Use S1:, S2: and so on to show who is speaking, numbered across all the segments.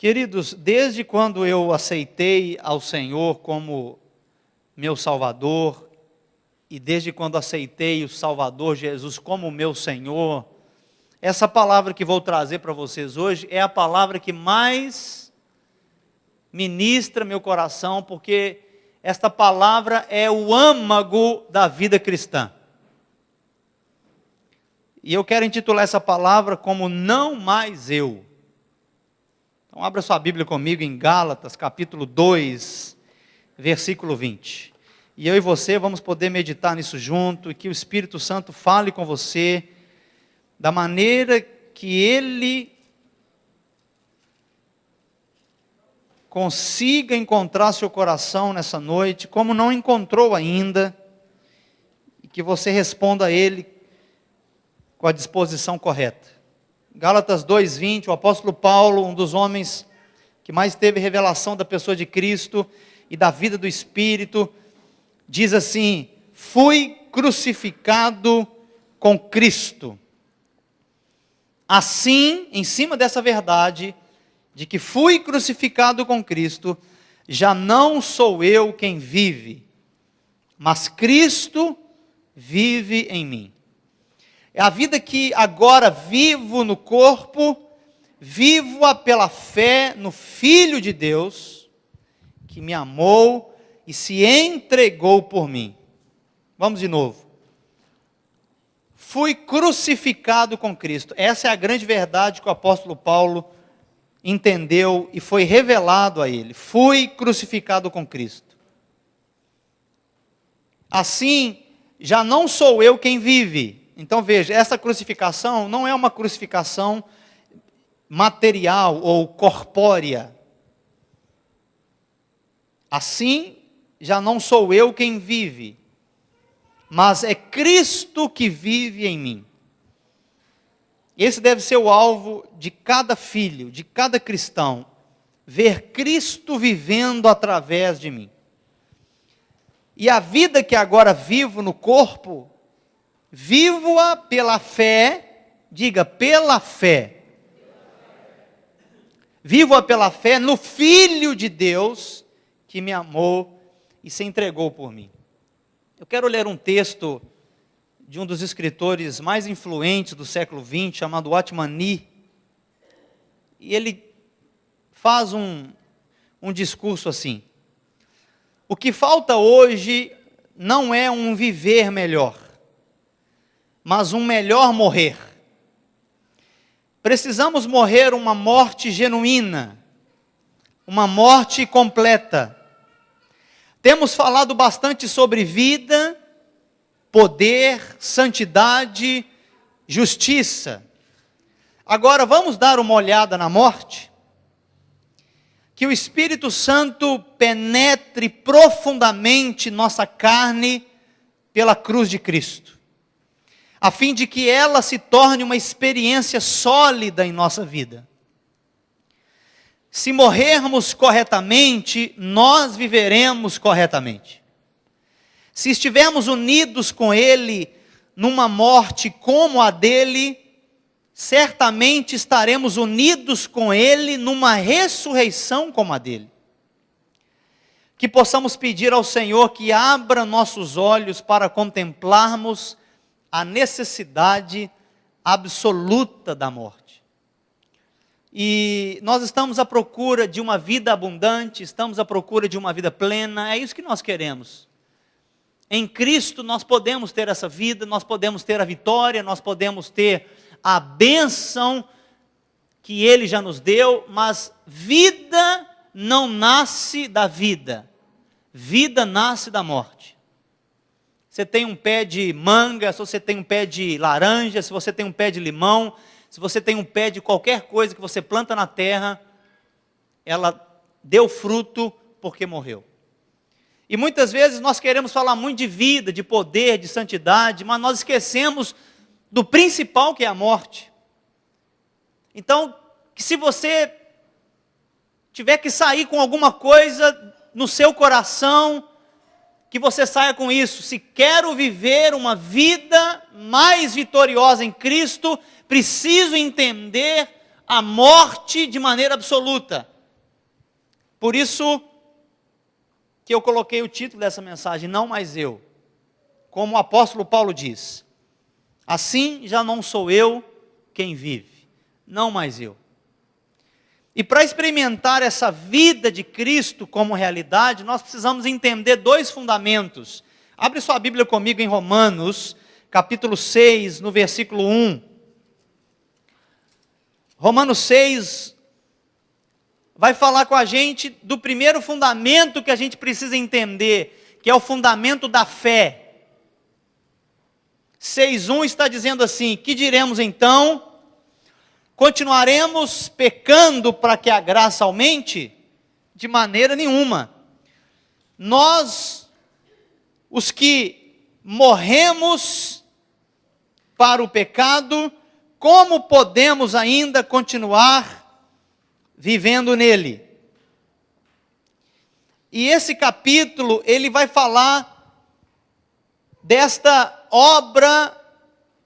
S1: Queridos, desde quando eu aceitei ao Senhor como meu Salvador, e desde quando aceitei o Salvador Jesus como meu Senhor, essa palavra que vou trazer para vocês hoje é a palavra que mais ministra meu coração, porque esta palavra é o âmago da vida cristã. E eu quero intitular essa palavra como Não Mais Eu. Então abra sua Bíblia comigo em Gálatas, capítulo 2, versículo 20. E eu e você vamos poder meditar nisso junto, e que o Espírito Santo fale com você, da maneira que Ele consiga encontrar seu coração nessa noite, como não encontrou ainda, e que você responda a Ele com a disposição correta. Gálatas 2:20, o apóstolo Paulo, um dos homens que mais teve revelação da pessoa de Cristo e da vida do Espírito, diz assim: fui crucificado com Cristo. Assim, em cima dessa verdade, de que fui crucificado com Cristo, já não sou eu quem vive, mas Cristo vive em mim. É a vida que agora vivo no corpo, vivo-a pela fé no Filho de Deus, que me amou e se entregou por mim. Vamos de novo. Fui crucificado com Cristo. Essa é a grande verdade que o apóstolo Paulo entendeu e foi revelado a ele. Fui crucificado com Cristo. Assim, já não sou eu quem vive. Então veja, essa crucificação não é uma crucificação material ou corpórea. Assim, já não sou eu quem vive, mas é Cristo que vive em mim. Esse deve ser o alvo de cada filho, de cada cristão, ver Cristo vivendo através de mim. E a vida que agora vivo no corpo, vivo-a pela fé, diga, pela fé. Vivo-a pela fé no Filho de Deus, que me amou e se entregou por mim. Eu quero ler um texto de um dos escritores mais influentes do século XX, chamado Watmani, e ele faz um discurso assim: o que falta hoje não é um viver melhor, mas um melhor morrer. Precisamos morrer uma morte genuína, uma morte completa. Temos falado bastante sobre vida, poder, santidade, justiça. Agora vamos dar uma olhada na morte? Que o Espírito Santo penetre profundamente nossa carne pela cruz de Cristo, a fim de que ela se torne uma experiência sólida em nossa vida. Se morrermos corretamente, nós viveremos corretamente. Se estivermos unidos com Ele numa morte como a dele, certamente estaremos unidos com Ele numa ressurreição como a dele. Que possamos pedir ao Senhor que abra nossos olhos para contemplarmos a necessidade absoluta da morte. E nós estamos à procura de uma vida abundante, estamos à procura de uma vida plena, é isso que nós queremos. Em Cristo nós podemos ter essa vida, nós podemos ter a vitória, nós podemos ter a bênção que Ele já nos deu, mas vida não nasce da vida, vida nasce da morte. Você tem um pé de manga, se você tem um pé de laranja, se você tem um pé de limão, se você tem um pé de qualquer coisa que você planta na terra, ela deu fruto porque morreu. E muitas vezes nós queremos falar muito de vida, de poder, de santidade, mas nós esquecemos do principal, que é a morte. Então, que se você tiver que sair com alguma coisa no seu coração, que você saia com isso: se quero viver uma vida mais vitoriosa em Cristo, preciso entender a morte de maneira absoluta. Por isso que eu coloquei o título dessa mensagem, Não Mais Eu. Como o apóstolo Paulo diz, assim já não sou eu quem vive, não mais eu. E para experimentar essa vida de Cristo como realidade, nós precisamos entender dois fundamentos. Abre sua Bíblia comigo em Romanos, capítulo 6, no versículo 1. Romanos 6 vai falar com a gente do primeiro fundamento que a gente precisa entender, que é o fundamento da fé. 6:1 está dizendo assim: que diremos então? Continuaremos pecando para que a graça aumente? De maneira nenhuma. Nós, os que morremos para o pecado, como podemos ainda continuar vivendo nele? E esse capítulo, ele vai falar desta obra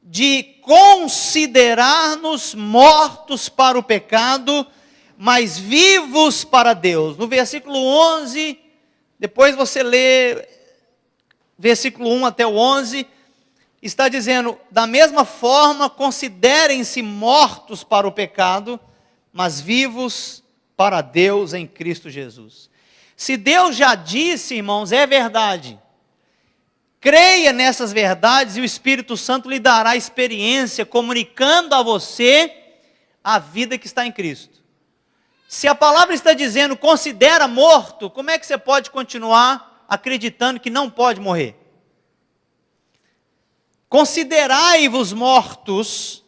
S1: de considerar-nos mortos para o pecado, mas vivos para Deus. No versículo 11, depois você lê versículo 1 até o 11, está dizendo, da mesma forma, considerem-se mortos para o pecado, mas vivos para Deus em Cristo Jesus. Se Deus já disse, irmãos, é verdade. Creia nessas verdades e o Espírito Santo lhe dará experiência, comunicando a você a vida que está em Cristo. Se a palavra está dizendo, considera morto, como é que você pode continuar acreditando que não pode morrer? Considerai-vos mortos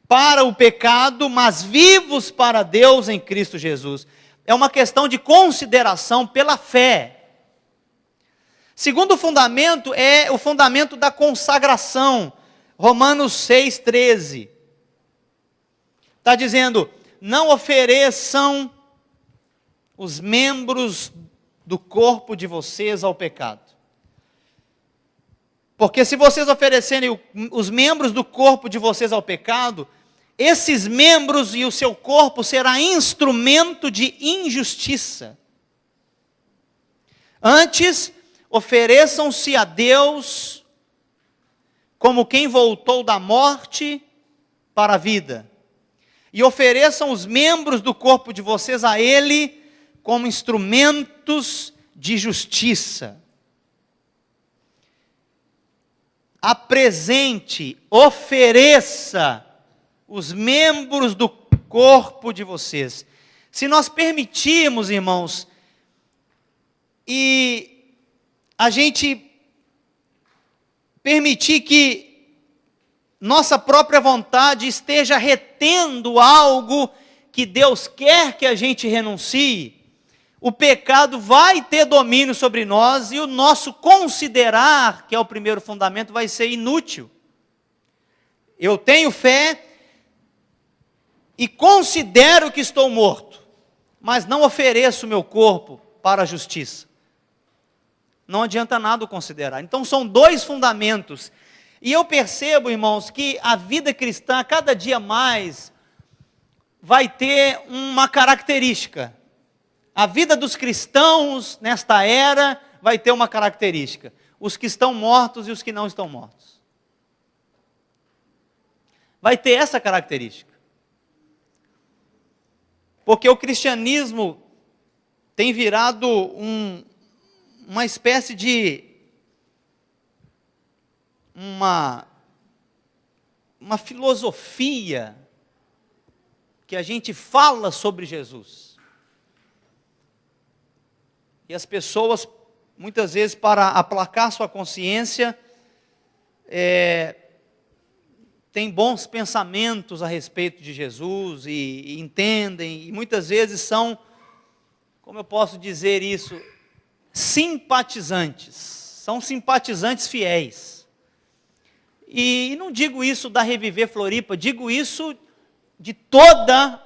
S1: para o pecado, mas vivos para Deus em Cristo Jesus. É uma questão de consideração pela fé. Segundo fundamento é o fundamento da consagração. Romanos 6,13. Está dizendo, não ofereçam os membros do corpo de vocês ao pecado. Porque se vocês oferecerem os membros do corpo de vocês ao pecado, esses membros e o seu corpo será instrumento de injustiça. Antes, ofereçam-se a Deus como quem voltou da morte para a vida. E ofereçam os membros do corpo de vocês a Ele como instrumentos de justiça. Apresente, ofereça os membros do corpo de vocês. Se nós permitirmos, irmãos, e a gente permitir que nossa própria vontade esteja retendo algo que Deus quer que a gente renuncie, o pecado vai ter domínio sobre nós e o nosso considerar, que é o primeiro fundamento, vai ser inútil. Eu tenho fé e considero que estou morto, mas não ofereço meu corpo para a justiça. Não adianta nada considerar. Então são dois fundamentos. E eu percebo, irmãos, que a vida cristã, cada dia mais, vai ter uma característica. A vida dos cristãos, nesta era, vai ter uma característica. Os que estão mortos e os que não estão mortos. Vai ter essa característica. Porque o cristianismo tem virado uma espécie de uma filosofia que a gente fala sobre Jesus. E as pessoas, muitas vezes, para aplacar sua consciência, têm bons pensamentos a respeito de Jesus e entendem, e muitas vezes são, como eu posso dizer isso, simpatizantes, são simpatizantes fiéis. E não digo isso da Reviver Floripa, digo isso de toda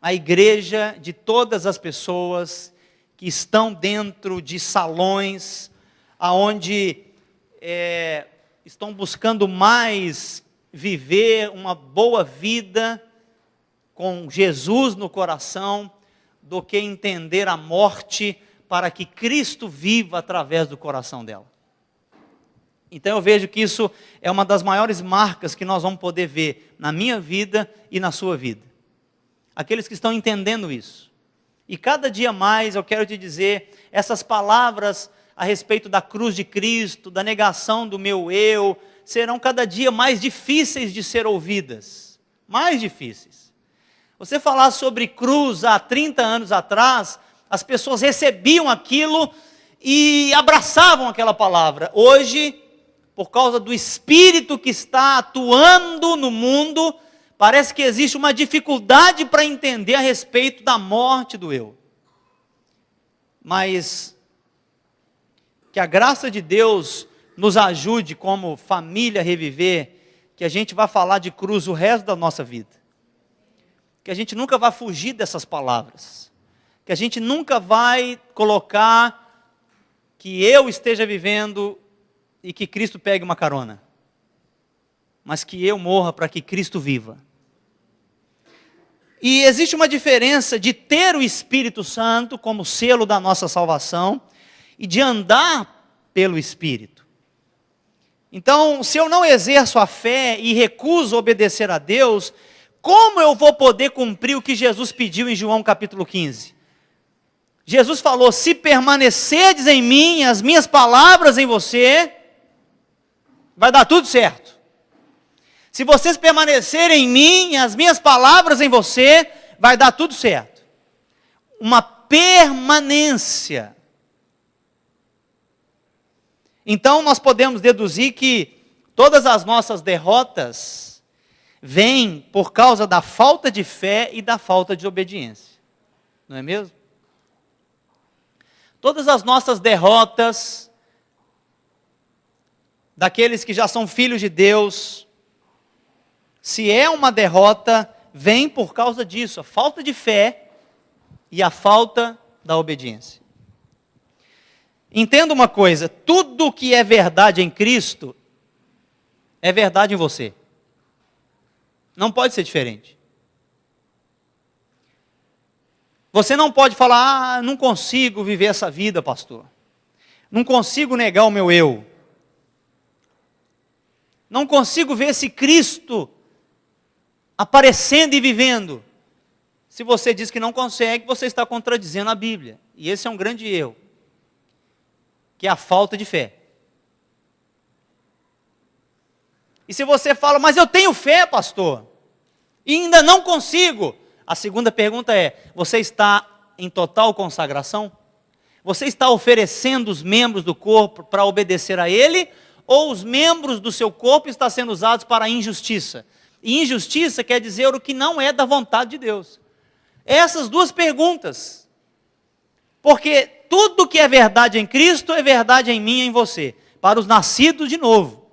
S1: a igreja, de todas as pessoas que estão dentro de salões, aonde estão buscando mais viver uma boa vida com Jesus no coração do que entender a morte para que Cristo viva através do coração dela. Então eu vejo que isso é uma das maiores marcas que nós vamos poder ver na minha vida e na sua vida. Aqueles que estão entendendo isso. E cada dia mais eu quero te dizer, essas palavras a respeito da cruz de Cristo, da negação do meu eu, serão cada dia mais difíceis de ser ouvidas. Mais difíceis. Você falar sobre cruz há 30 anos atrás, as pessoas recebiam aquilo e abraçavam aquela palavra. Hoje, por causa do espírito que está atuando no mundo, parece que existe uma dificuldade para entender a respeito da morte do eu. Mas que a graça de Deus nos ajude como família a reviver, que a gente vai falar de cruz o resto da nossa vida. Que a gente nunca vai fugir dessas palavras. Que a gente nunca vai colocar que eu esteja vivendo e que Cristo pegue uma carona. Mas que eu morra para que Cristo viva. E existe uma diferença de ter o Espírito Santo como selo da nossa salvação e de andar pelo Espírito. Então, se eu não exerço a fé e recuso obedecer a Deus, como eu vou poder cumprir o que Jesus pediu em João capítulo 15? Jesus falou, se permanecerdes em mim, as minhas palavras em você, vai dar tudo certo. Se vocês permanecerem em mim, as minhas palavras em você, vai dar tudo certo. Uma permanência. Então nós podemos deduzir que todas as nossas derrotas vêm por causa da falta de fé e da falta de obediência. Não é mesmo? Todas as nossas derrotas, daqueles que já são filhos de Deus, se é uma derrota, vem por causa disso, a falta de fé e a falta da obediência. Entenda uma coisa, tudo que é verdade em Cristo, é verdade em você. Não pode ser diferente. Você não pode falar, não consigo viver essa vida, pastor. Não consigo negar o meu eu. Não consigo ver esse Cristo aparecendo e vivendo. Se você diz que não consegue, você está contradizendo a Bíblia. E esse é um grande erro. Que é a falta de fé. E se você fala, mas eu tenho fé, pastor, e ainda não consigo. A segunda pergunta é, você está em total consagração? Você está oferecendo os membros do corpo para obedecer a Ele? Ou os membros do seu corpo estão sendo usados para a injustiça? E injustiça quer dizer o que não é da vontade de Deus. Essas duas perguntas. Porque tudo que é verdade em Cristo é verdade em mim e em você. Para os nascidos de novo.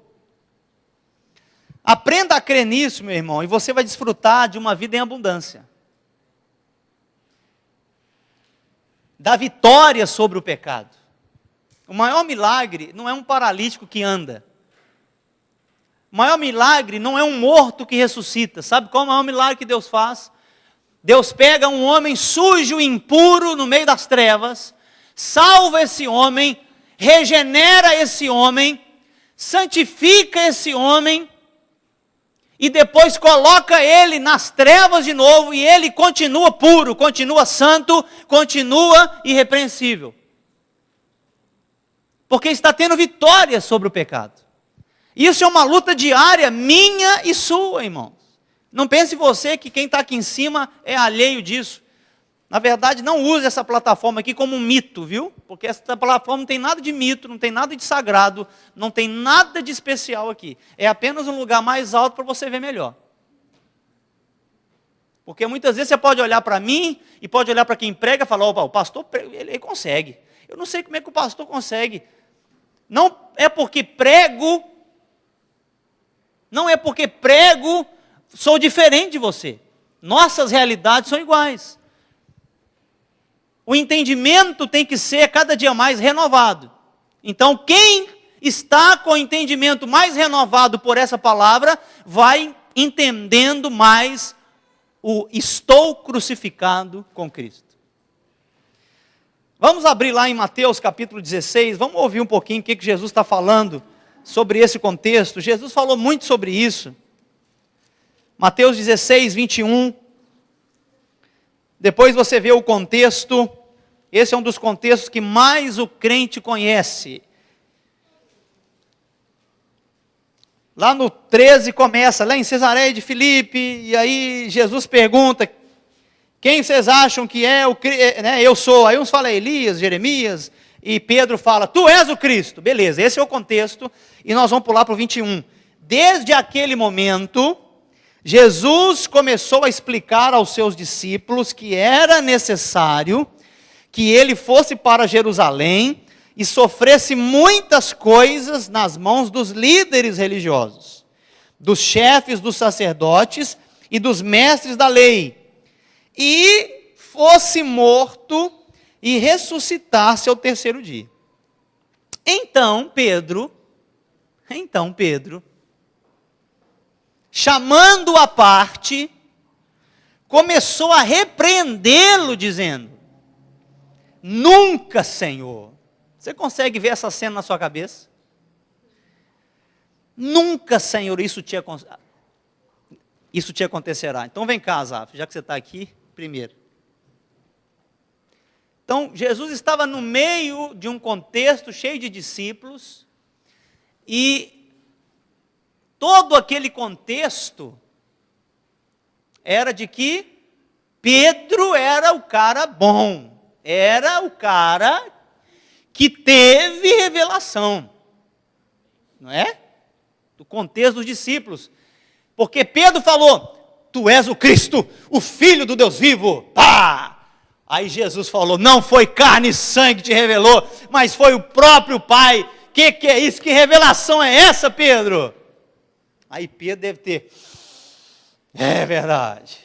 S1: Aprenda a crer nisso, meu irmão, e você vai desfrutar de uma vida em abundância. Da vitória sobre o pecado. O maior milagre não é um paralítico que anda. O maior milagre não é um morto que ressuscita. Sabe qual é o maior milagre que Deus faz? Deus pega um homem sujo e impuro no meio das trevas, salva esse homem, regenera esse homem, santifica esse homem, e depois coloca ele nas trevas de novo, e ele continua puro, continua santo, continua irrepreensível. Porque está tendo vitória sobre o pecado. Isso é uma luta diária, minha e sua, irmãos. Não pense você que quem está aqui em cima é alheio disso. Na verdade, não use essa plataforma aqui como um mito, viu? Porque essa plataforma não tem nada de mito, não tem nada de sagrado, não tem nada de especial aqui. É apenas um lugar mais alto para você ver melhor. Porque muitas vezes você pode olhar para mim e pode olhar para quem prega e falar, opa, o pastor, ele consegue. Eu não sei como é que o pastor consegue. Não é porque prego, sou diferente de você. Nossas realidades são iguais. O entendimento tem que ser cada dia mais renovado. Então, quem está com o entendimento mais renovado por essa palavra, vai entendendo mais o estou crucificado com Cristo. Vamos abrir lá em Mateus capítulo 16, vamos ouvir um pouquinho o que Jesus está falando sobre esse contexto. Jesus falou muito sobre isso. Mateus 16, 21. Depois você vê o contexto. Esse é um dos contextos que mais o crente conhece. Lá no 13 começa, lá em Cesareia de Filipe, e aí Jesus pergunta, quem vocês acham que é o Cristo? Eu sou. Aí uns falam Elias, Jeremias, e Pedro fala, tu és o Cristo. Beleza, esse é o contexto, e nós vamos pular para o 21. Desde aquele momento, Jesus começou a explicar aos seus discípulos que era necessário que ele fosse para Jerusalém e sofresse muitas coisas nas mãos dos líderes religiosos, dos chefes dos sacerdotes e dos mestres da lei, e fosse morto e ressuscitasse ao terceiro dia. Então Pedro, chamando-o à parte, começou a repreendê-lo, dizendo, nunca, Senhor. Você consegue ver essa cena na sua cabeça? Nunca, Senhor, isso te acontecerá. Então vem cá, Azaf, já que você está aqui, primeiro. Então, Jesus estava no meio de um contexto cheio de discípulos, e todo aquele contexto era de que Pedro era o cara bom, era o cara que teve revelação, não é? Do contexto dos discípulos, porque Pedro falou, tu és o Cristo, o Filho do Deus vivo, pá! Aí Jesus falou, não foi carne e sangue que te revelou, mas foi o próprio Pai. Que é isso? Que revelação é essa, Pedro? Aí Pedro deve ter, é verdade.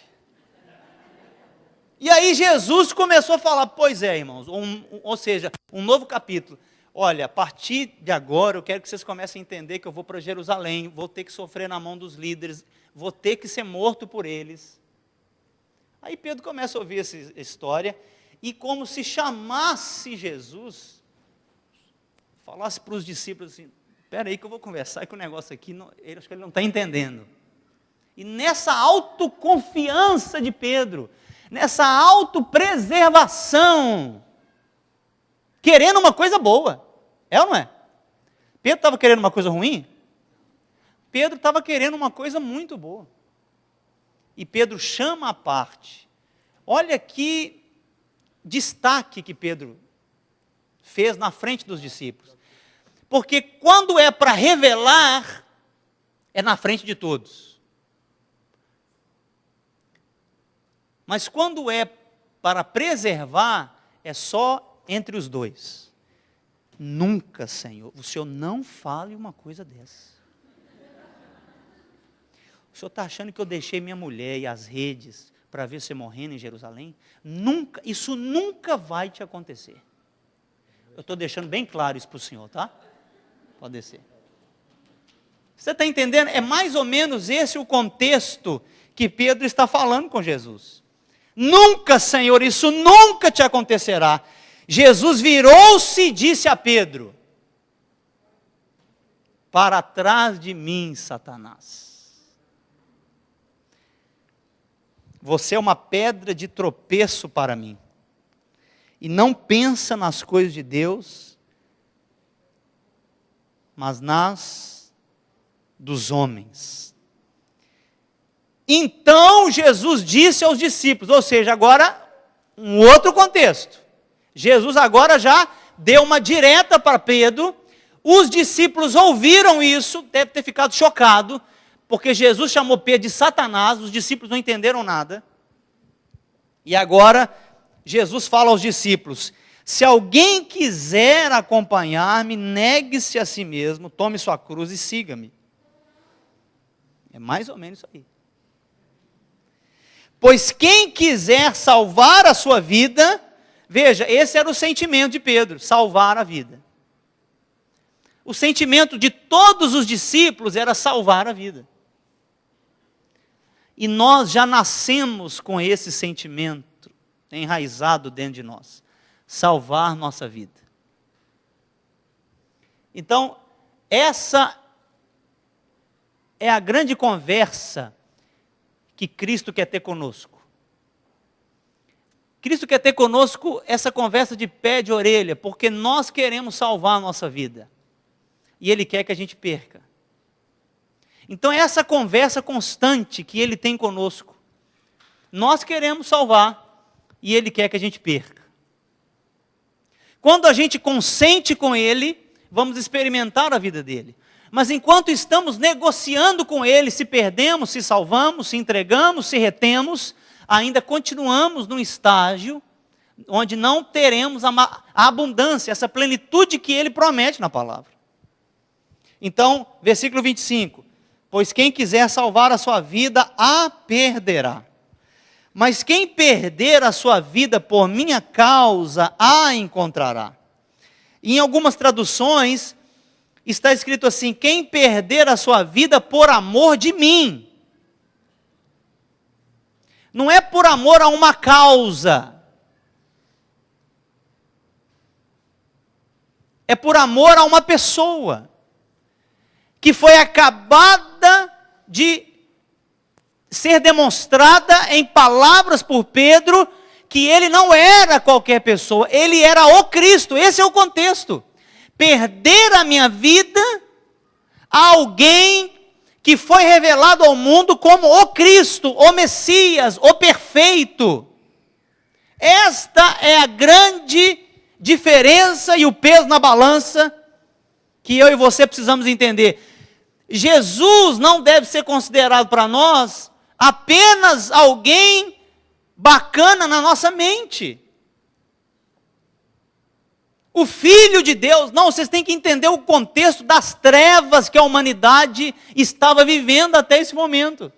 S1: E aí Jesus começou a falar, pois é, irmãos, ou seja, um novo capítulo. Olha, a partir de agora eu quero que vocês comecem a entender que eu vou para Jerusalém, vou ter que sofrer na mão dos líderes, vou ter que ser morto por eles. Aí Pedro começa a ouvir essa história, e como se chamasse Jesus, falasse para os discípulos assim, espera aí que eu vou conversar com o negócio aqui, acho que ele não está entendendo. E nessa autoconfiança de Pedro, nessa autopreservação, querendo uma coisa boa, é ou não é? Pedro estava querendo uma coisa ruim? Pedro estava querendo uma coisa muito boa. E Pedro chama à parte. Olha que destaque que Pedro fez na frente dos discípulos. Porque quando é para revelar, é na frente de todos. Mas quando é para preservar, é só entre os dois. Nunca, Senhor, o Senhor não fale uma coisa dessa. O Senhor está achando que eu deixei minha mulher e as redes para ver você morrendo em Jerusalém? Nunca, isso nunca vai te acontecer. Eu estou deixando bem claro isso para o Senhor, tá? Pode descer. Você está entendendo? É mais ou menos esse o contexto que Pedro está falando com Jesus. Nunca, Senhor, isso nunca te acontecerá. Jesus virou-se e disse a Pedro, para trás de mim, Satanás. Você é uma pedra de tropeço para mim. E não pensa nas coisas de Deus, mas nas dos homens. Então Jesus disse aos discípulos, ou seja, agora um outro contexto. Jesus agora já deu uma direta para Pedro. Os discípulos ouviram isso, deve ter ficado chocado, porque Jesus chamou Pedro de Satanás, os discípulos não entenderam nada. E agora Jesus fala aos discípulos, se alguém quiser acompanhar-me, negue-se a si mesmo, tome sua cruz e siga-me. É mais ou menos isso aí. Pois quem quiser salvar a sua vida, veja, esse era o sentimento de Pedro, salvar a vida. O sentimento de todos os discípulos era salvar a vida. E nós já nascemos com esse sentimento enraizado dentro de nós. Salvar nossa vida. Então, essa é a grande conversa que Cristo quer ter conosco. Cristo quer ter conosco essa conversa de pé de orelha, porque nós queremos salvar a nossa vida. E Ele quer que a gente perca. Então é essa conversa constante que Ele tem conosco. Nós queremos salvar e Ele quer que a gente perca. Quando a gente consente com Ele, vamos experimentar a vida dele. Mas enquanto estamos negociando com Ele, se perdemos, se salvamos, se entregamos, se retemos, ainda continuamos num estágio onde não teremos a abundância, essa plenitude que Ele promete na palavra. Então, versículo 25. Pois quem quiser salvar a sua vida, a perderá. Mas quem perder a sua vida por minha causa, a encontrará. E em algumas traduções, está escrito assim: quem perder a sua vida por amor de mim. Não é por amor a uma causa. É por amor a uma pessoa. Que foi acabada de ser demonstrada em palavras por Pedro, que ele não era qualquer pessoa, ele era o Cristo. Esse é o contexto. Perder a minha vida a alguém que foi revelado ao mundo como o Cristo, o Messias, o perfeito. Esta é a grande diferença e o peso na balança que eu e você precisamos entender. Jesus não deve ser considerado para nós apenas alguém bacana na nossa mente. O Filho de Deus, não, vocês têm que entender o contexto das trevas que a humanidade estava vivendo até esse momento.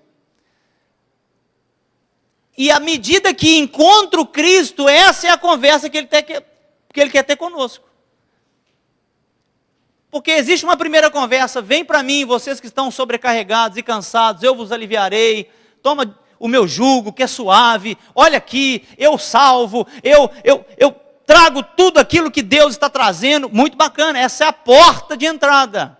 S1: E à medida que encontra o Cristo, essa é a conversa que Ele quer ter conosco. Porque existe uma primeira conversa: vem para mim, vocês que estão sobrecarregados e cansados, eu vos aliviarei, toma o meu jugo que é suave, olha aqui, eu salvo, eu trago tudo aquilo que Deus está trazendo. Muito bacana, essa é a porta de entrada.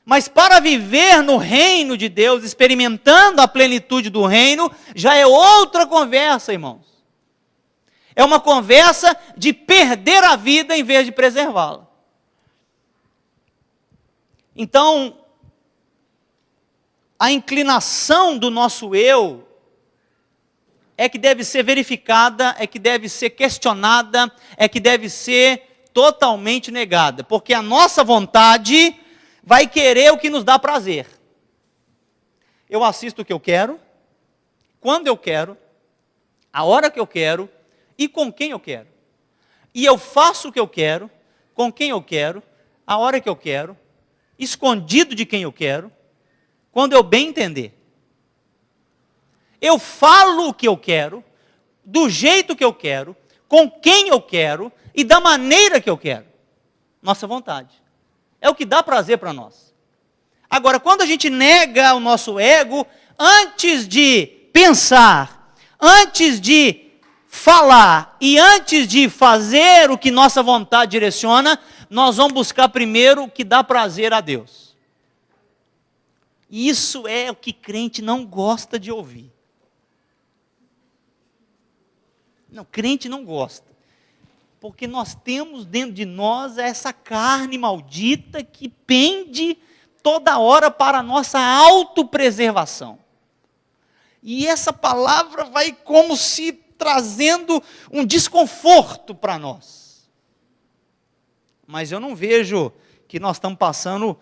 S1: Mas para viver no reino de Deus, experimentando a plenitude do reino, já é outra conversa, irmãos. É uma conversa de perder a vida em vez de preservá-la. Então, a inclinação do nosso eu é que deve ser verificada, é que deve ser questionada, é que deve ser totalmente negada, porque a nossa vontade vai querer o que nos dá prazer. Eu assisto o que eu quero, quando eu quero, a hora que eu quero e com quem eu quero. E eu faço o que eu quero, com quem eu quero, a hora que eu quero, escondido de quem eu quero, quando eu bem entender. Eu falo o que eu quero, do jeito que eu quero, com quem eu quero e da maneira que eu quero. Nossa vontade. É o que dá prazer para nós. Agora, quando a gente nega o nosso ego, antes de pensar, antes de falar e antes de fazer o que nossa vontade direciona, nós vamos buscar primeiro o que dá prazer a Deus. Isso é o que crente não gosta de ouvir. Não, crente não gosta. Porque nós temos dentro de nós essa carne maldita que pende toda hora para a nossa autopreservação. E essa palavra vai como se trazendo um desconforto para nós. Mas eu não vejo que nós estamos passando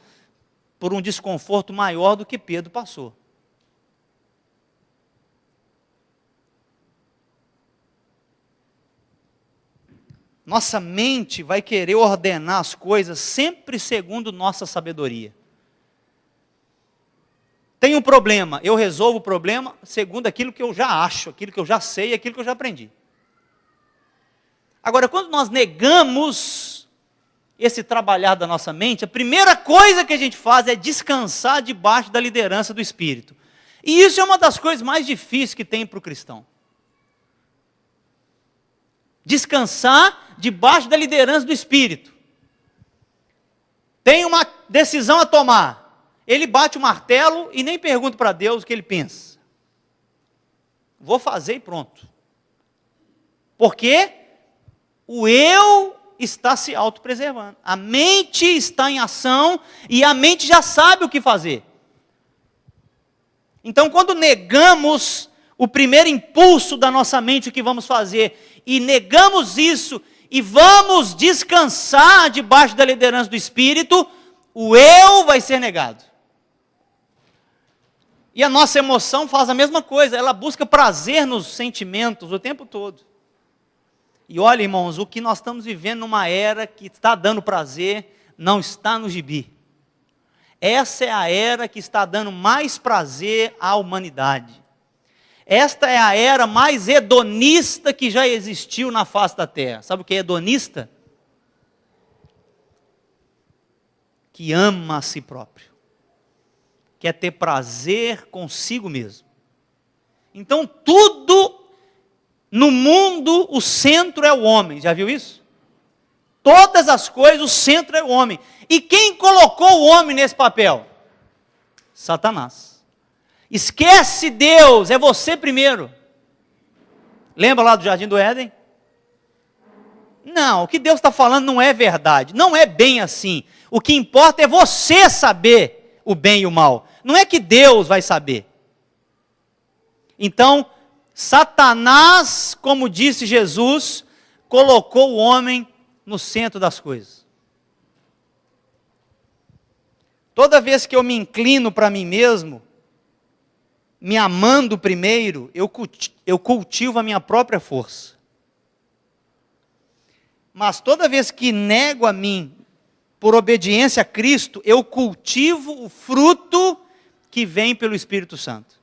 S1: por um desconforto maior do que Pedro passou. Nossa mente vai querer ordenar as coisas sempre segundo nossa sabedoria. Tem um problema, eu resolvo o problema segundo aquilo que eu já acho, aquilo que eu já sei, aquilo que eu já aprendi. Agora, quando nós negamos esse trabalhar da nossa mente, a primeira coisa que a gente faz é descansar debaixo da liderança do Espírito. E isso é uma das coisas mais difíceis que tem para o cristão. Descansar debaixo da liderança do Espírito. Tem uma decisão a tomar. Ele bate o martelo e nem pergunta para Deus o que ele pensa. Vou fazer e pronto. Porque o eu está se autopreservando. A mente está em ação e a mente já sabe o que fazer. Então, quando negamos o primeiro impulso da nossa mente, o que vamos fazer, e negamos isso, e vamos descansar debaixo da liderança do Espírito, o eu vai ser negado. E a nossa emoção faz a mesma coisa, ela busca prazer nos sentimentos o tempo todo. E olha, irmãos, o que nós estamos vivendo numa era que está dando prazer, não está no gibi. Essa é a era que está dando mais prazer à humanidade. Esta é a era mais hedonista que já existiu na face da terra. Sabe o que é hedonista? Que ama a si próprio. Quer ter prazer consigo mesmo. Então tudo no mundo, o centro é o homem. Já viu isso? Todas as coisas, o centro é o homem. E quem colocou o homem nesse papel? Satanás. Esquece Deus, é você primeiro. Lembra lá do Jardim do Éden? Não, o que Deus está falando não é verdade. Não é bem assim. O que importa é você saber o bem e o mal. Não é que Deus vai saber. Então, Satanás, como disse Jesus, colocou o homem no centro das coisas. Toda vez que eu me inclino para mim mesmo, me amando primeiro, eu cultivo a minha própria força. Mas toda vez que nego a mim, por obediência a Cristo, eu cultivo o fruto que vem pelo Espírito Santo.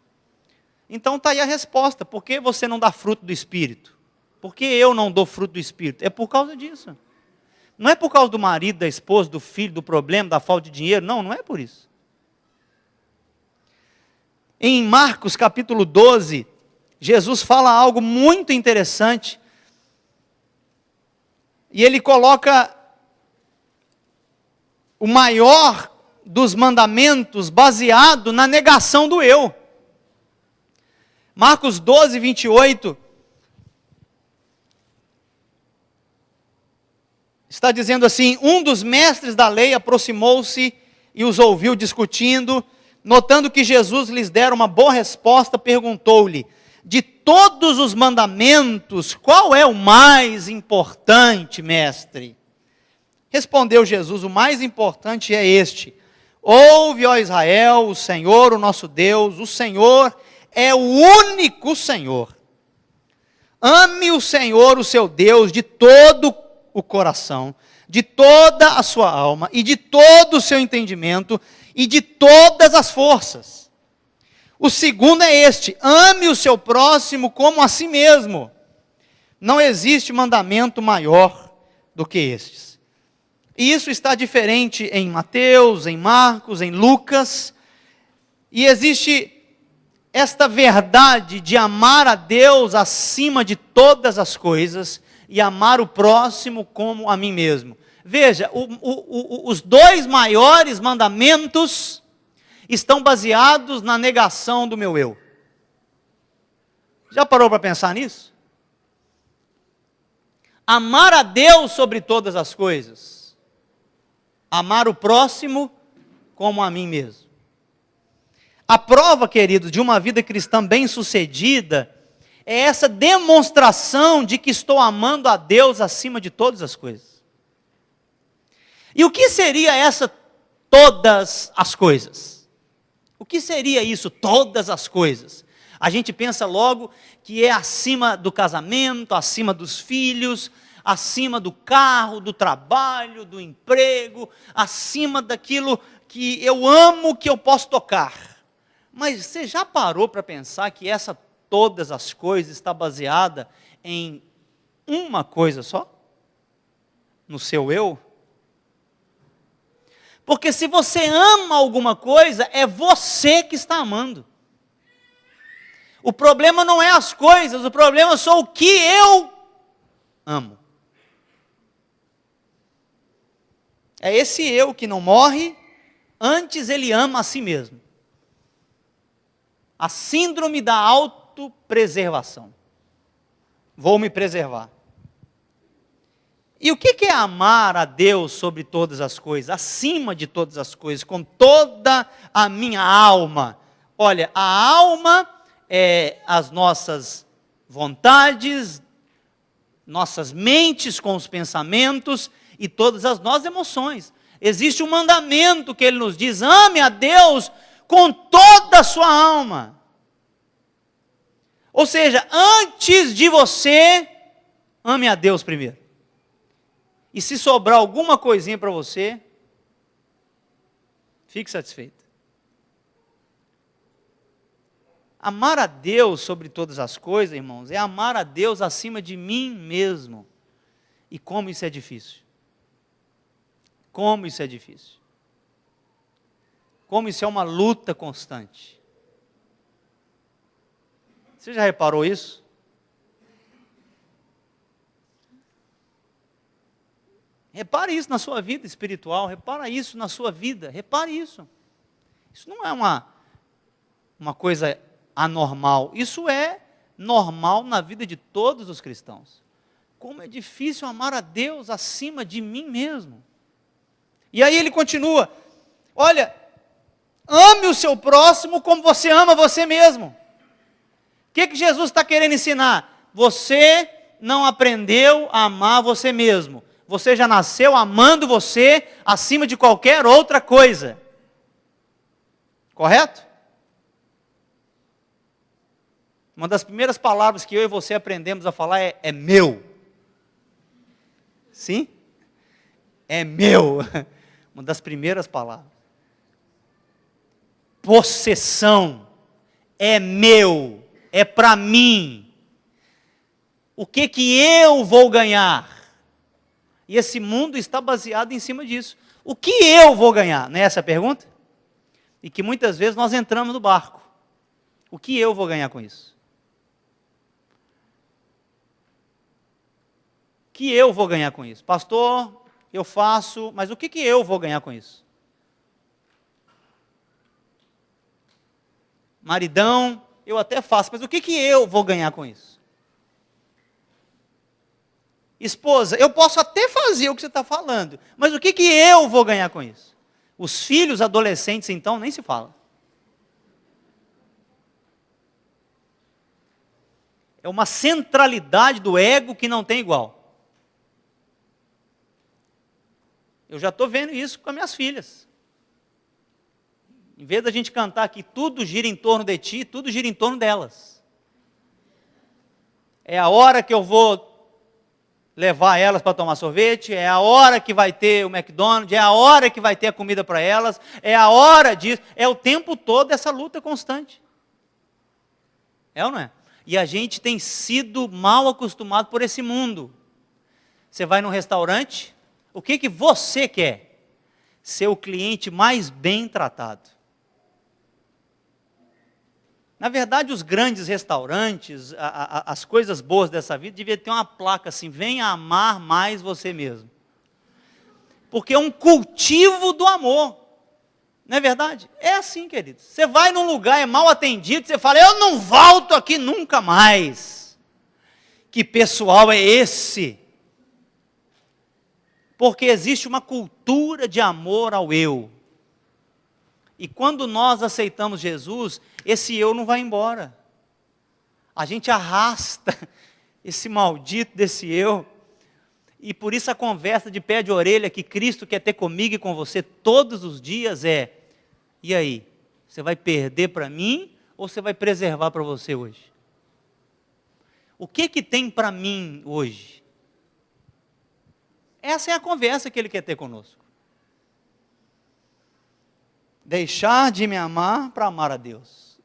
S1: Então está aí a resposta. Por que você não dá fruto do Espírito? Por que eu não dou fruto do Espírito? É por causa disso. Não é por causa do marido, da esposa, do filho, do problema, da falta de dinheiro. Não, não é por isso. Em Marcos capítulo 12, Jesus fala algo muito interessante. E ele coloca o maior dos mandamentos baseado na negação do eu. Marcos 12, 28. Está dizendo assim: um dos mestres da lei aproximou-se e os ouviu discutindo. Notando que Jesus lhes dera uma boa resposta, perguntou-lhe: de todos os mandamentos, qual é o mais importante, mestre? Respondeu Jesus: o mais importante é este: ouve, ó Israel, o Senhor, o nosso Deus, o Senhor é o único Senhor. Ame o Senhor, o seu Deus, de todo o coração, de toda a sua alma e de todo o seu entendimento e de todas as forças. O segundo é este: ame o seu próximo como a si mesmo. Não existe mandamento maior do que estes. E isso está diferente em Mateus, em Marcos, em Lucas. E existe esta verdade de amar a Deus acima de todas as coisas e amar o próximo como a mim mesmo. Veja, os dois maiores mandamentos estão baseados na negação do meu eu. Já parou para pensar nisso? Amar a Deus sobre todas as coisas. Amar o próximo como a mim mesmo. A prova, queridos, de uma vida cristã bem-sucedida é essa demonstração de que estou amando a Deus acima de todas as coisas. E o que seria essa todas as coisas? O que seria isso, todas as coisas? A gente pensa logo que é acima do casamento, acima dos filhos, acima do carro, do trabalho, do emprego, acima daquilo que eu amo, que eu posso tocar. Mas você já parou para pensar que essa todas as coisas está baseada em uma coisa só? No seu eu? Porque se você ama alguma coisa, é você que está amando. O problema não é as coisas, o problema sou o que eu amo. É esse eu que não morre, antes ele ama a si mesmo. A síndrome da autopreservação. Vou me preservar. E o que é amar a Deus sobre todas as coisas, acima de todas as coisas, com toda a minha alma? Olha, a alma é as nossas vontades, nossas mentes com os pensamentos e todas as nossas emoções. Existe um mandamento que ele nos diz: ame a Deus com toda a sua alma. Ou seja, antes de você, ame a Deus primeiro. E se sobrar alguma coisinha para você, fique satisfeito. Amar a Deus sobre todas as coisas, irmãos, é amar a Deus acima de mim mesmo. E como isso é difícil. Como isso é difícil. Como isso é uma luta constante. Você já reparou isso? Repare isso na sua vida espiritual, repara isso na sua vida, repare isso. Isso não é uma coisa anormal, isso é normal na vida de todos os cristãos. Como é difícil amar a Deus acima de mim mesmo. E aí ele continua: olha, ame o seu próximo como você ama você mesmo. O que Jesus está querendo ensinar? Você não aprendeu a amar você mesmo. Você já nasceu amando você acima de qualquer outra coisa. Correto? Uma das primeiras palavras que eu e você aprendemos a falar é meu. Sim? É meu. Uma das primeiras palavras. Possessão. É meu. É para mim. O que eu vou ganhar? E esse mundo está baseado em cima disso. O que eu vou ganhar? Não é essa a pergunta? E que muitas vezes nós entramos no barco. O que eu vou ganhar com isso? O que eu vou ganhar com isso? Pastor, eu faço, mas o que eu vou ganhar com isso? Maridão, eu até faço, mas o que eu vou ganhar com isso? Esposa, eu posso até fazer o que você está falando, mas o que eu vou ganhar com isso? Os filhos adolescentes, então, nem se fala. É uma centralidade do ego que não tem igual. Eu já estou vendo isso com as minhas filhas. Em vez da gente cantar aqui, tudo gira em torno de ti, tudo gira em torno delas. É a hora que eu vou levar elas para tomar sorvete, é a hora que vai ter o McDonald's, é a hora que vai ter a comida para elas, é a hora disso, é o tempo todo essa luta constante. É ou não é? E a gente tem sido mal acostumado por esse mundo. Você vai num restaurante, o que você quer? Ser o cliente mais bem tratado. Na verdade, os grandes restaurantes, as coisas boas dessa vida, devia ter uma placa assim: venha amar mais você mesmo. Porque é um cultivo do amor. Não é verdade? É assim, queridos. Você vai num lugar, é mal atendido, você fala: eu não volto aqui nunca mais. Que pessoal é esse? Porque existe uma cultura de amor ao eu. E quando nós aceitamos Jesus, esse eu não vai embora. A gente arrasta esse maldito desse eu. E por isso a conversa de pé de orelha que Cristo quer ter comigo e com você todos os dias é: e aí? Você vai perder para mim ou você vai preservar para você hoje? O que tem para mim hoje? Essa é a conversa que Ele quer ter conosco. Deixar de me amar para amar a Deus.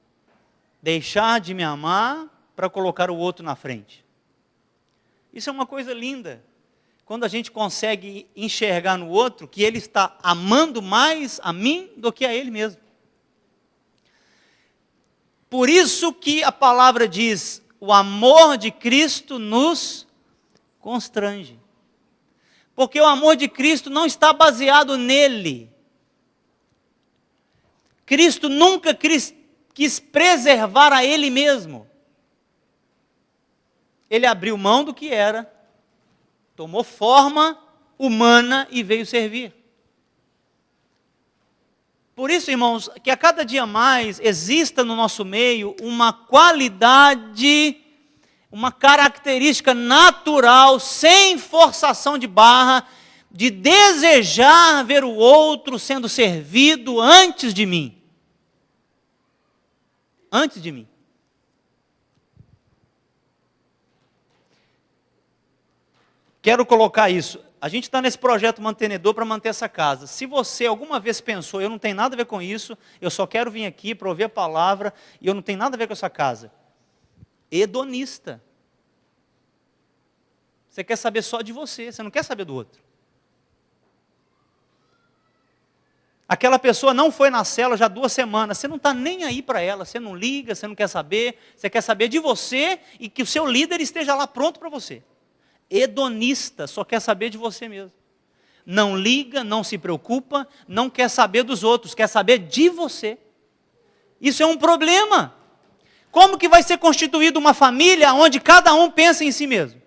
S1: Deixar de me amar para colocar o outro na frente. Isso é uma coisa linda. Quando a gente consegue enxergar no outro que ele está amando mais a mim do que a ele mesmo. Por isso que a palavra diz, o amor de Cristo nos constrange. Porque o amor de Cristo não está baseado nele. Cristo nunca quis preservar a ele mesmo. Ele abriu mão do que era, tomou forma humana e veio servir. Por isso, irmãos, que a cada dia mais exista no nosso meio uma qualidade, uma característica natural, sem forçação de barra, de desejar ver o outro sendo servido antes de mim. Antes de mim. Quero colocar isso. A gente está nesse projeto mantenedor para manter essa casa. Se você alguma vez pensou, eu não tenho nada a ver com isso, eu só quero vir aqui para ouvir a palavra, e eu não tenho nada a ver com essa casa. Hedonista. Você quer saber só de você, você não quer saber do outro. Aquela pessoa não foi na célula já 2 semanas, você não está nem aí para ela, você não liga, você não quer saber, você quer saber de você e que o seu líder esteja lá pronto para você. Hedonista, só quer saber de você mesmo. Não liga, não se preocupa, não quer saber dos outros, quer saber de você. Isso é um problema. Como que vai ser constituída uma família onde cada um pensa em si mesmo?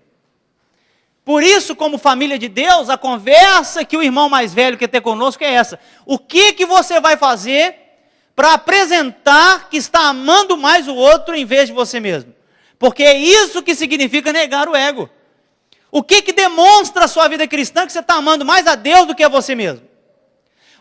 S1: Por isso, como família de Deus, a conversa que o irmão mais velho quer ter conosco é essa. O que você vai fazer para apresentar que está amando mais o outro em vez de você mesmo? Porque é isso que significa negar o ego. O que demonstra a sua vida cristã que você está amando mais a Deus do que a você mesmo?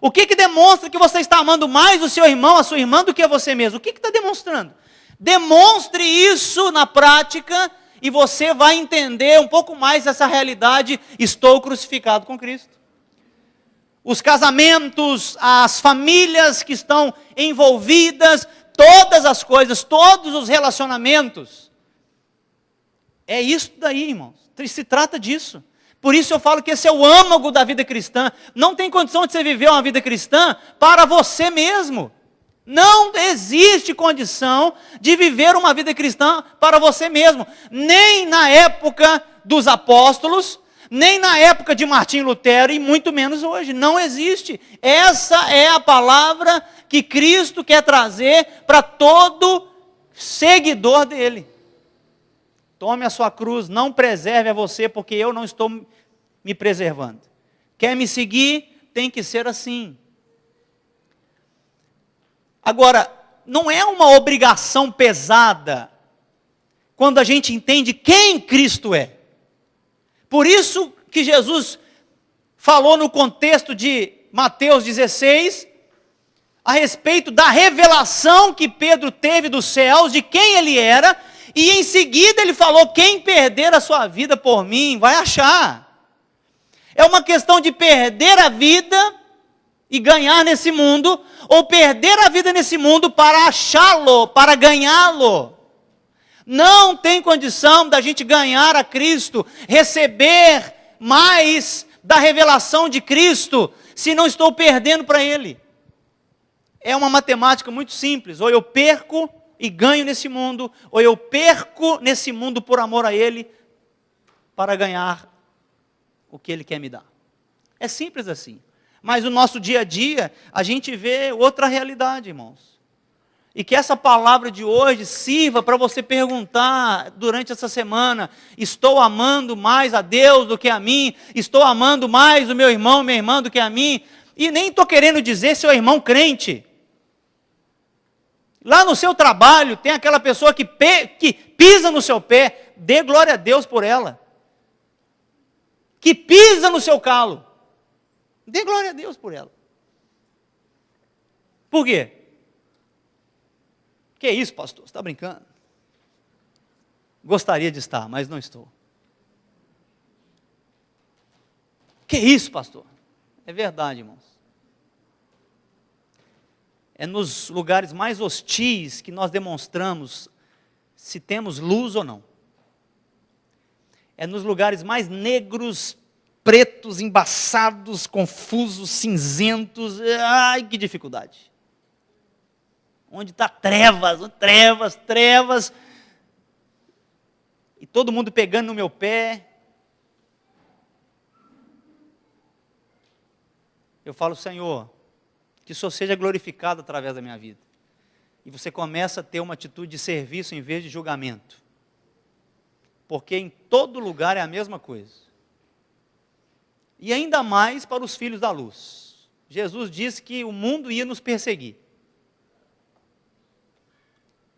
S1: O que demonstra que você está amando mais o seu irmão, a sua irmã, do que a você mesmo? O que está demonstrando? Demonstre isso na prática e você vai entender um pouco mais essa realidade. Estou crucificado com Cristo. Os casamentos, as famílias que estão envolvidas, todas as coisas, todos os relacionamentos. É isso daí, irmãos. Se trata disso. Por isso eu falo que esse é o âmago da vida cristã. Não tem condição de você viver uma vida cristã para você mesmo. Não existe condição de viver uma vida cristã para você mesmo. Nem na época dos apóstolos, nem na época de Martim Lutero, e muito menos hoje. Não existe. Essa é a palavra que Cristo quer trazer para todo seguidor dele. Tome a sua cruz, não preserve a você, porque eu não estou me preservando. Quer me seguir? Tem que ser assim. Agora, não é uma obrigação pesada, quando a gente entende quem Cristo é. Por isso que Jesus falou no contexto de Mateus 16, a respeito da revelação que Pedro teve dos céus, de quem ele era, e em seguida ele falou, quem perder a sua vida por mim, vai achar. É uma questão de perder a vida e ganhar nesse mundo, ou perder a vida nesse mundo para achá-lo, para ganhá-lo. Não tem condição da gente ganhar a Cristo, receber mais da revelação de Cristo, se não estou perdendo para Ele. É uma matemática muito simples, ou eu perco e ganho nesse mundo, ou eu perco nesse mundo por amor a Ele, para ganhar o que Ele quer me dar. É simples assim. Mas no nosso dia a dia, a gente vê outra realidade, irmãos. E que essa palavra de hoje sirva para você perguntar durante essa semana, estou amando mais a Deus do que a mim? Estou amando mais o meu irmão, minha irmã do que a mim? E nem estou querendo dizer seu irmão crente. Lá no seu trabalho, tem aquela pessoa que pisa no seu pé, dê glória a Deus por ela. Que pisa no seu calo, dê glória a Deus por ela. Por quê? Que isso, pastor? Você está brincando? Gostaria de estar, mas não estou. Que isso, pastor? É verdade, irmãos. É nos lugares mais hostis que nós demonstramos se temos luz ou não. É nos lugares mais negros, pretos, embaçados, confusos, cinzentos. Ai, que dificuldade. onde está trevas, trevas, trevas, e todo mundo pegando no meu pé. Eu falo, Senhor, que o Senhor seja glorificado através da minha vida. E você começa a ter uma atitude de serviço em vez de julgamento. Porque em todo lugar é a mesma coisa. E ainda mais para os filhos da luz. Jesus disse que o mundo ia nos perseguir.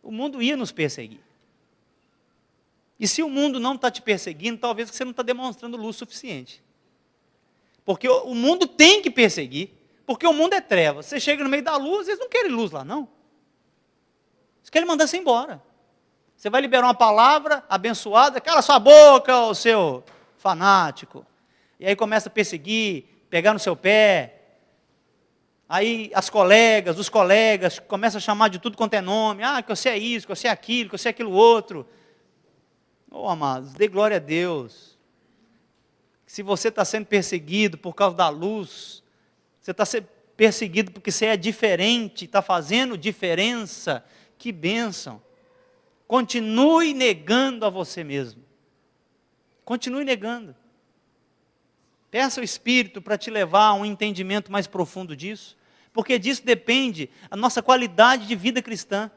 S1: O mundo ia nos perseguir. E se o mundo não está te perseguindo, talvez você não está demonstrando luz suficiente. Porque o mundo tem que perseguir, porque o mundo é trevas. Você chega no meio da luz, eles não querem luz lá, não. Eles querem mandar você embora. Você vai liberar uma palavra abençoada, cala sua boca, o seu fanático. E aí começa a perseguir, pegar no seu pé. Aí as colegas, os colegas, começam a chamar de tudo quanto é nome. Ah, que você é isso, que você é aquilo, que você é aquilo outro. Oh, amados, dê glória a Deus. Se você está sendo perseguido por causa da luz, você está sendo perseguido porque você é diferente, está fazendo diferença, que bênção. Continue negando a você mesmo. Continue negando. Peça ao Espírito para te levar a um entendimento mais profundo disso, porque disso depende a nossa qualidade de vida cristã.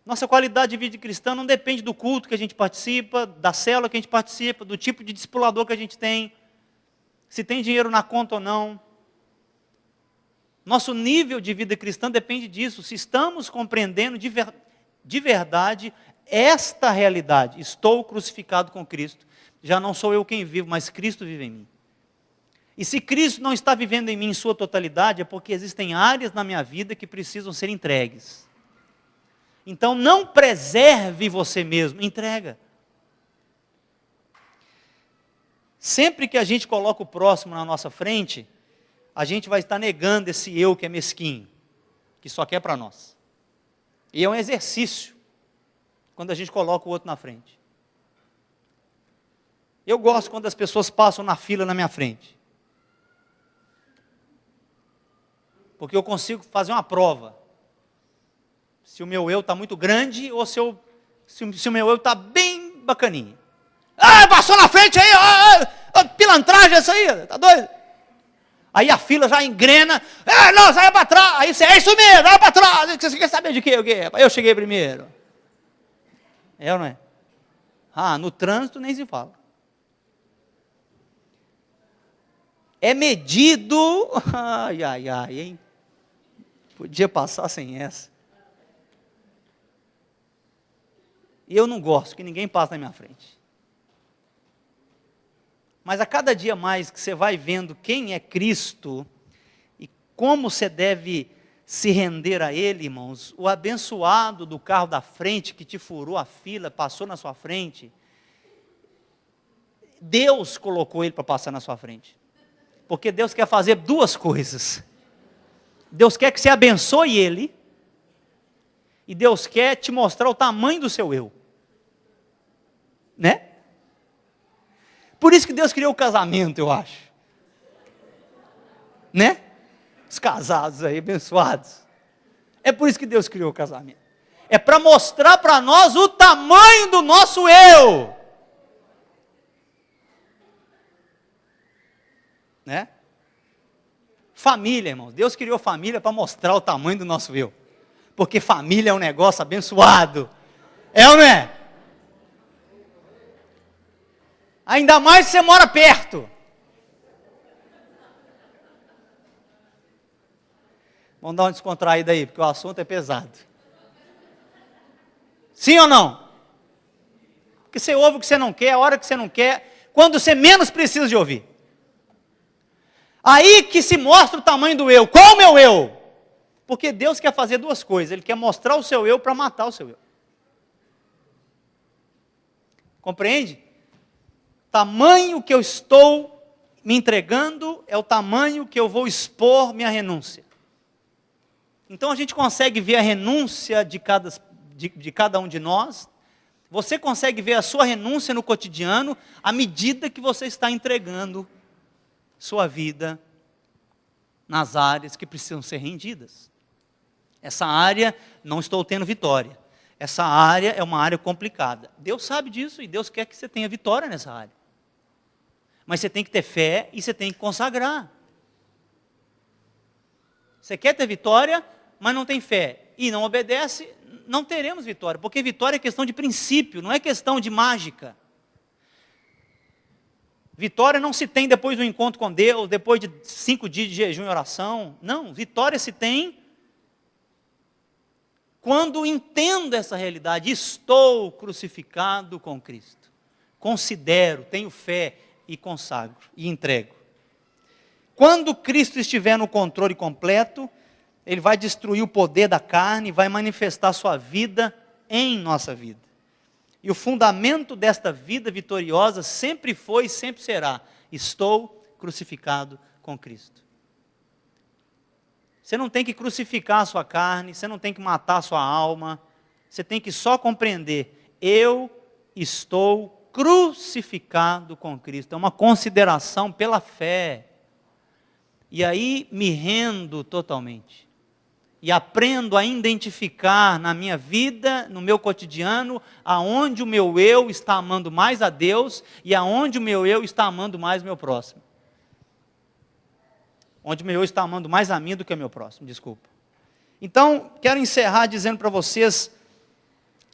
S1: Nossa qualidade de vida cristã não depende do culto que a gente participa, da célula que a gente participa, do tipo de discipulador que a gente tem, se tem dinheiro na conta ou não. Nosso nível de vida cristã depende disso, se estamos compreendendo de verdade esta realidade. Estou crucificado com Cristo, já não sou eu quem vivo, mas Cristo vive em mim. E se Cristo não está vivendo em mim em sua totalidade, é porque existem áreas na minha vida que precisam ser entregues. Então não preserve você mesmo, entrega. Sempre que a gente coloca o próximo na nossa frente, a gente vai estar negando esse eu que é mesquinho, que só quer para nós. E é um exercício, quando a gente coloca o outro na frente. Eu gosto quando as pessoas passam na fila na minha frente. Porque eu consigo fazer uma prova. Se o meu eu está muito grande ou se o meu eu está bem bacaninha. Ah, passou na frente aí, pilantragem essa aí, tá doido? Aí a fila já engrena, não, sai para trás, aí você, é isso mesmo, vai para trás, você quer saber de quê? Eu cheguei primeiro. É ou não é? Ah, no trânsito nem se fala. É medido, ai, hein? Podia passar sem essa. E eu não gosto que ninguém passe na minha frente. Mas a cada dia mais que você vai vendo quem é Cristo e como você deve se render a Ele, irmãos, o abençoado do carro da frente que te furou a fila, passou na sua frente, Deus colocou ele para passar na sua frente. Porque Deus quer fazer duas coisas. Deus quer que você abençoe ele, e Deus quer te mostrar o tamanho do seu eu. Né? Por isso que Deus criou o casamento, eu acho. Né? Os casados aí, abençoados. É por isso que Deus criou o casamento. É para mostrar para nós o tamanho do nosso eu. Né? Família, irmãos. Deus criou família para mostrar o tamanho do nosso eu. Porque família é um negócio abençoado. É ou não é? Ainda mais se você mora perto. Vamos dar uma descontraída aí, porque o assunto é pesado. Sim ou não? Porque você ouve o que você não quer, a hora que você não quer, quando você menos precisa de ouvir. Aí que se mostra o tamanho do eu. Qual o meu eu? Porque Deus quer fazer duas coisas. Ele quer mostrar o seu eu para matar o seu eu. Compreende? Tamanho que eu estou me entregando é o tamanho que eu vou expor minha renúncia. Então a gente consegue ver a renúncia de cada um de nós. Você consegue ver a sua renúncia no cotidiano à medida que você está entregando sua vida nas áreas que precisam ser rendidas. essa área não estou tendo vitória. Essa área é uma área complicada. Deus sabe disso e Deus quer que você tenha vitória nessa área. Mas você tem que ter fé e você tem que consagrar. Você quer ter vitória, mas não tem fé e não obedece, não teremos vitória. Porque vitória é questão de princípio, não é questão de mágica. Vitória não se tem depois do encontro com Deus, depois de 5 dias de jejum e oração. Não, vitória se tem quando entendo essa realidade. Estou crucificado com Cristo. Considero, tenho fé e consagro e entrego. Quando Cristo estiver no controle completo, Ele vai destruir o poder da carne, vai manifestar sua vida em nossa vida. E o fundamento desta vida vitoriosa sempre foi e sempre será: estou crucificado com Cristo. Você não tem que crucificar a sua carne, você não tem que matar a sua alma, você tem que só compreender: eu estou crucificado com Cristo. É uma consideração pela fé. E aí me rendo totalmente. E aprendo a identificar na minha vida, no meu cotidiano, aonde o meu eu está amando mais a Deus e aonde o meu eu está amando mais o meu próximo. Onde o meu eu está amando mais a mim do que o meu próximo, desculpa. Então, quero encerrar dizendo para vocês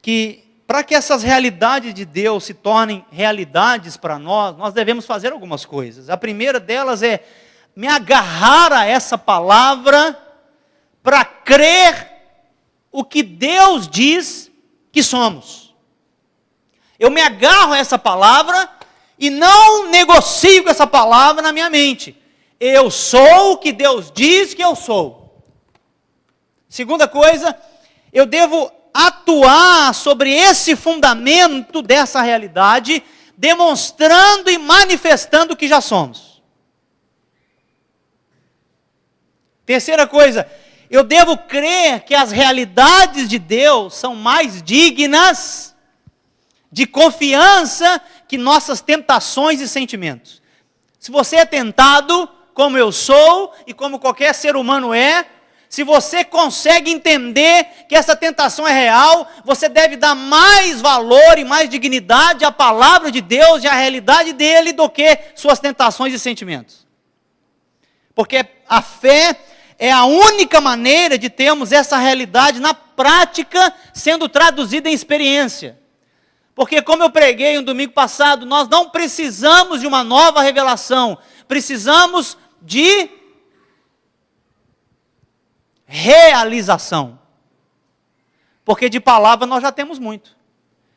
S1: que, para que essas realidades de Deus se tornem realidades para nós, nós devemos fazer algumas coisas. A primeira delas é me agarrar a essa palavra para crer o que Deus diz que somos. Eu me agarro a essa palavra e não negocio com essa palavra na minha mente. Eu sou o que Deus diz que eu sou. Segunda coisa, eu devo atuar sobre esse fundamento dessa realidade, demonstrando e manifestando o que já somos. Terceira coisa, eu devo crer que as realidades de Deus são mais dignas de confiança que nossas tentações e sentimentos. Se você é tentado, como eu sou e como qualquer ser humano é, se você consegue entender que essa tentação é real, você deve dar mais valor e mais dignidade à palavra de Deus e à realidade dele do que suas tentações e sentimentos. Porque a fé é a única maneira de termos essa realidade na prática sendo traduzida em experiência. Porque, como eu preguei no domingo passado, nós não precisamos de uma nova revelação, precisamos de realização. Porque de palavra nós já temos muito.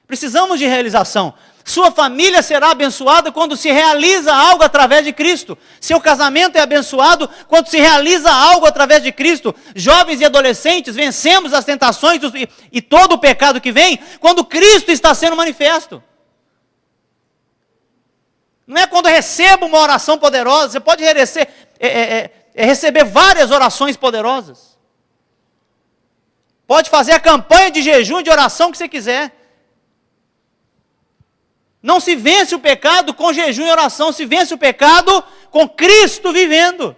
S1: Precisamos de realização. Sua família será abençoada quando se realiza algo através de Cristo. Seu casamento é abençoado quando se realiza algo através de Cristo. Jovens e adolescentes, vencemos as tentações e todo o pecado que vem quando Cristo está sendo manifesto. Não é quando recebo uma oração poderosa. Você pode receber várias orações poderosas. Pode fazer a campanha de jejum e de oração que você quiser. Não se vence o pecado com jejum e oração, se vence o pecado com Cristo vivendo.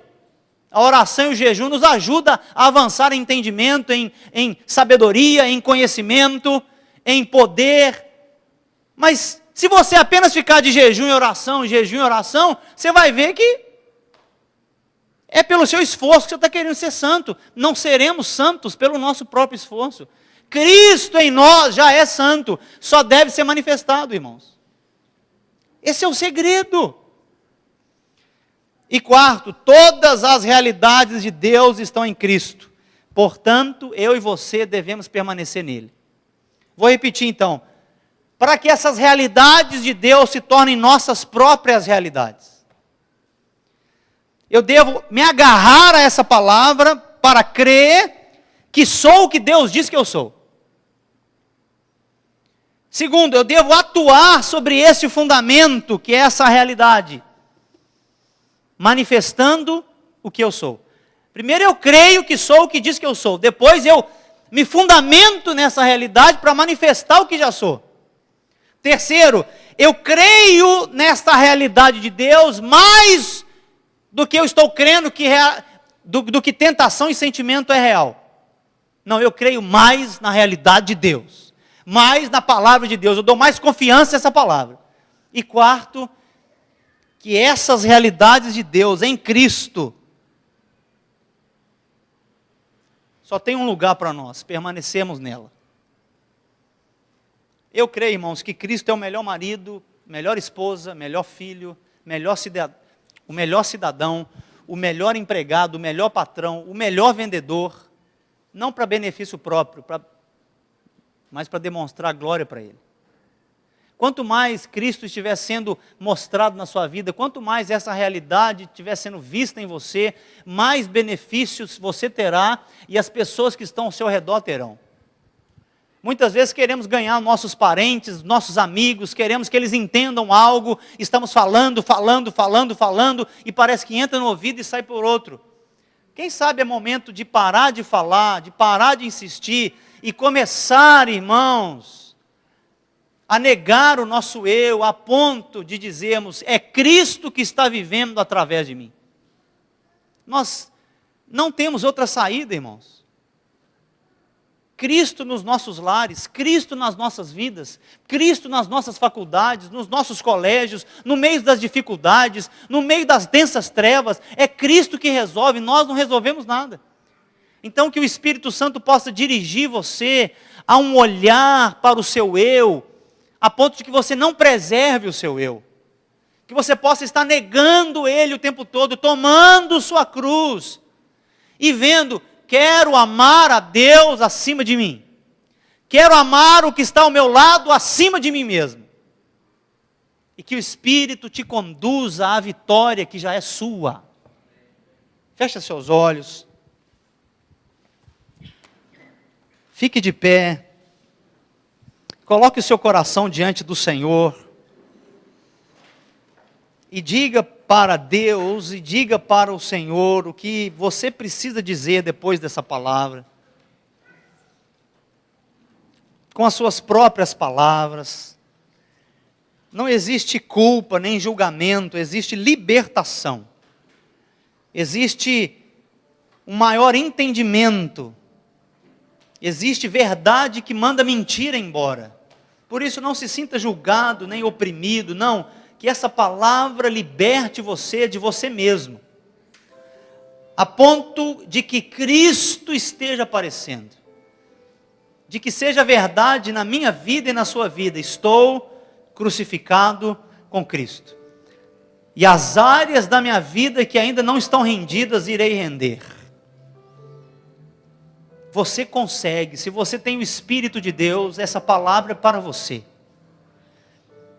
S1: A oração e o jejum nos ajudam a avançar em entendimento, em sabedoria, em conhecimento, em poder. Mas se você apenas ficar de jejum e oração, você vai ver que é pelo seu esforço que você está querendo ser santo. Não seremos santos pelo nosso próprio esforço. Cristo em nós já é santo, só deve ser manifestado, irmãos. Esse é o segredo. E quarto, todas as realidades de Deus estão em Cristo. Portanto, eu e você devemos permanecer nele. Vou repetir então. Para que essas realidades de Deus se tornem nossas próprias realidades, eu devo me agarrar a essa palavra para crer que sou o que Deus diz que eu sou. Segundo, eu devo atuar sobre esse fundamento, que é essa realidade, manifestando o que eu sou. Primeiro eu creio que sou o que diz que eu sou. Depois eu me fundamento nessa realidade para manifestar o que já sou. Terceiro, eu creio nesta realidade de Deus mais do que eu estou crendo do que tentação e sentimento é real. Não, eu creio mais na realidade de Deus, mais na palavra de Deus, eu dou mais confiança nessa palavra. E quarto, que essas realidades de Deus em Cristo, só tem um lugar para nós, permanecermos nela. Eu creio, irmãos, que Cristo é o melhor marido, melhor esposa, melhor filho, o melhor cidadão, o melhor empregado, o melhor patrão, o melhor vendedor, não para benefício próprio, mas para demonstrar glória para Ele. Quanto mais Cristo estiver sendo mostrado na sua vida, quanto mais essa realidade estiver sendo vista em você, mais benefícios você terá e as pessoas que estão ao seu redor terão. Muitas vezes queremos ganhar nossos parentes, nossos amigos, queremos que eles entendam algo, estamos falando, e parece que entra no ouvido e sai por outro. Quem sabe é momento de parar de falar, de parar de insistir e começar, irmãos, a negar o nosso eu, a ponto de dizermos, é Cristo que está vivendo através de mim. Nós não temos outra saída, irmãos. Cristo nos nossos lares, Cristo nas nossas vidas, Cristo nas nossas faculdades, nos nossos colégios, no meio das dificuldades, no meio das densas trevas, é Cristo que resolve, nós não resolvemos nada. Então que o Espírito Santo possa dirigir você a um olhar para o seu eu, a ponto de que você não preserve o seu eu, que você possa estar negando ele o tempo todo, tomando sua cruz, e vendo, quero amar a Deus acima de mim. Quero amar o que está ao meu lado acima de mim mesmo. E que o Espírito te conduza à vitória que já é sua. Feche seus olhos. Fique de pé. Coloque o seu coração diante do Senhor. E diga para Deus e diga para o Senhor o que você precisa dizer depois dessa palavra. Com as suas próprias palavras. Não existe culpa nem julgamento, existe libertação. Existe um maior entendimento. Existe verdade que manda mentira embora. Por isso não se sinta julgado nem oprimido, não. Que essa palavra liberte você de você mesmo, a ponto de que Cristo esteja aparecendo, de que seja verdade na minha vida e na sua vida, estou crucificado com Cristo, e as áreas da minha vida que ainda não estão rendidas, irei render. Você consegue, se você tem o Espírito de Deus, essa palavra é para você.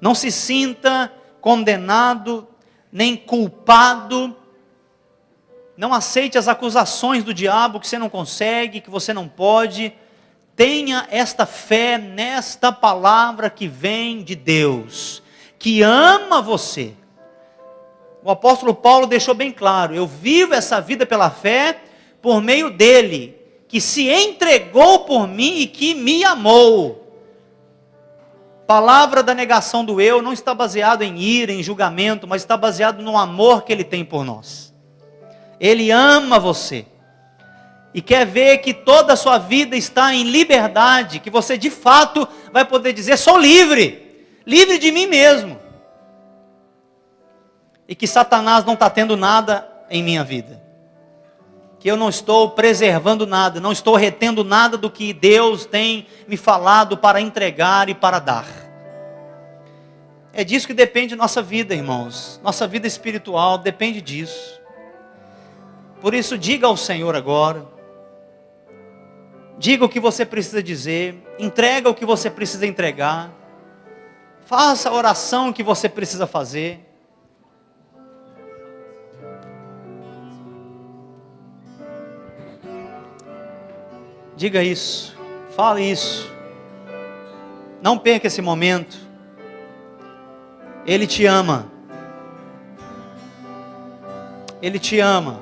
S1: Não se sinta condenado, nem culpado. Não aceite as acusações do diabo que você não consegue, que você não pode. Tenha esta fé nesta palavra que vem de Deus, que ama você. O apóstolo Paulo deixou bem claro, eu vivo essa vida pela fé por meio dele, que se entregou por mim e que me amou. Palavra da negação do eu não está baseado em ira, em julgamento, mas está baseado no amor que Ele tem por nós. Ele ama você. E quer ver que toda a sua vida está em liberdade, que você de fato vai poder dizer, sou livre, livre de mim mesmo. E que Satanás não está tendo nada em minha vida. Que eu não estou preservando nada, não estou retendo nada do que Deus tem me falado para entregar e para dar. É disso que depende nossa vida, irmãos. Nossa vida espiritual depende disso. Por isso, diga ao Senhor agora. Diga o que você precisa dizer. Entrega o que você precisa entregar. Faça a oração que você precisa fazer. Diga isso, fale isso, não perca esse momento, Ele te ama, Ele te ama.